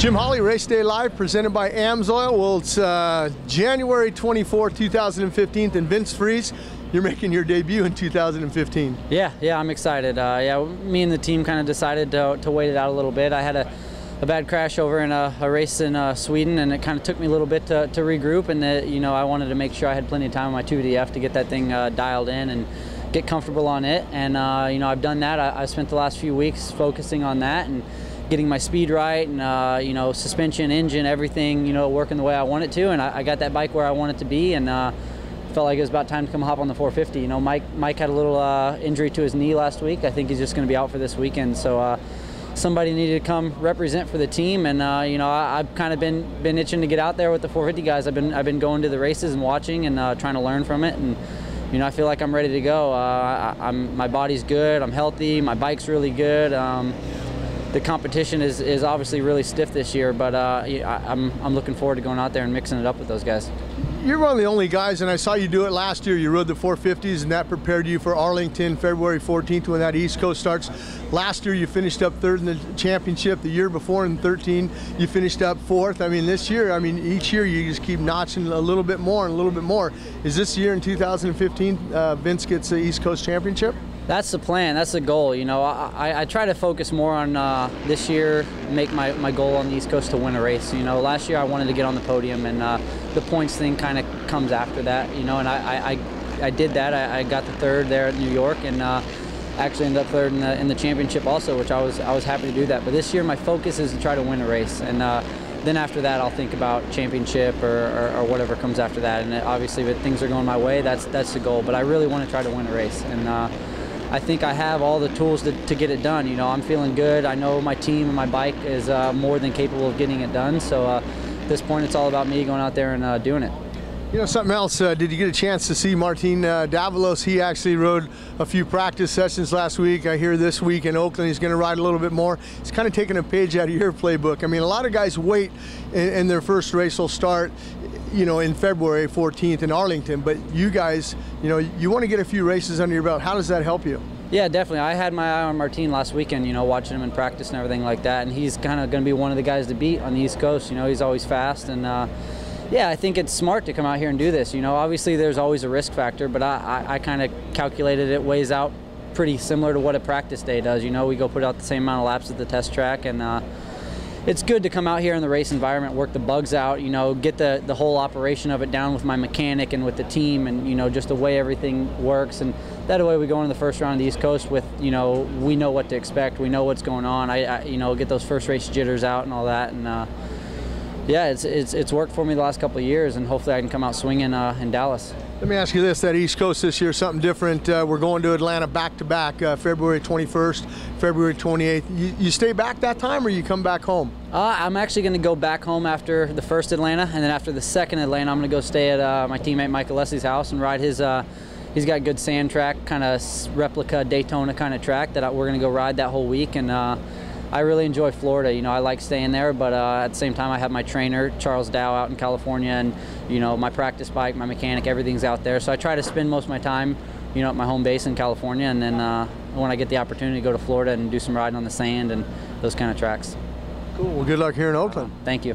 Jim Holley, Race Day Live, presented by AMSOIL. Well, it's January 24, 2015, and Vince Friese, you're making your debut in 2015. Yeah, I'm excited. Yeah, me and the team kind of decided to wait it out a little bit. I had a bad crash over in a race in Sweden, and it kind of took me a little bit to regroup, and I wanted to make sure I had plenty of time on my 2DF to get that thing dialed in and get comfortable on it. And I've done that. I spent the last few weeks focusing on that and getting my speed right, and suspension, engine, everything, working the way I want it to, and I got that bike where I want it to be, and felt like it was about time to come hop on the 450. Mike had a little injury to his knee last week. I think he's just going to be out for this weekend, so somebody needed to come represent for the team, and I've kind of been itching to get out there with the 450 guys. I've been going to the races and watching and trying to learn from it, and I feel like I'm ready to go. My body's good, I'm healthy, my bike's really good. The competition is obviously really stiff this year, but I'm looking forward to going out there and mixing it up with those guys. You're one of the only guys, and I saw you do it last year. You rode the 450s, and that prepared you for Arlington, February 14th, when that East Coast starts. Last year, you finished up third in the championship. The year before, in 13, you finished up fourth. This year, each year you just keep notching a little bit more and a little bit more. Is this year in 2015, Vince gets the East Coast Championship? That's the plan. That's the goal. I try to focus more on this year, make my goal on the East Coast to win a race. Last year I wanted to get on the podium, and the points thing kind of comes after that. And I did that. I got the third there at New York, and actually ended up third in the championship also, which I was happy to do that. But this year my focus is to try to win a race, and then after that I'll think about championship or whatever comes after that. And obviously, if things are going my way, that's the goal. But I really want to try to win a race, and I think I have all the tools to get it done. I'm feeling good. I know my team and my bike is more than capable of getting it done. So at this point, it's all about me going out there and doing it. Something else, did you get a chance to see Martin Davalos? He actually rode a few practice sessions last week. I hear this week in Oakland he's going to ride a little bit more. He's kind of taking a page out of your playbook. A lot of guys wait, and their first race will start in February 14th in Arlington, but you guys, you want to get a few races under your belt. How does that help you? Yeah, definitely. I had my eye on Martin last weekend, watching him in practice and everything like that, and he's kind of going to be one of the guys to beat on the East Coast. He's always fast, and yeah, I think it's smart to come out here and do this. Obviously there's always a risk factor, but I kind of calculated it weighs out pretty similar to what a practice day does. We go put out the same amount of laps at the test track, and it's good to come out here in the race environment, work the bugs out, get the whole operation of it down with my mechanic and with the team, and just the way everything works. And that way we go into the first round of the East Coast with, we know what to expect, we know what's going on. I get those first race jitters out and all that, and yeah, it's worked for me the last couple of years, and hopefully I can come out swinging in Dallas. Let me ask you this, that East Coast this year, something different. We're going to Atlanta back-to-back, February 21st, February 28th. You stay back that time, or you come back home? I'm actually going to go back home after the first Atlanta, and then after the second Atlanta, I'm going to go stay at my teammate Mike Alessi's house and ride his, he's got good sand track, kind of replica Daytona kind of track that we're going to go ride that whole week. And I really enjoy Florida. I like staying there, but at the same time I have my trainer, Charles Dow, out in California, and my practice bike, my mechanic, everything's out there. So I try to spend most of my time, at my home base in California, and then when I get the opportunity to go to Florida and do some riding on the sand and those kind of tracks. Cool. Well, good luck here in Oakland. Thank you.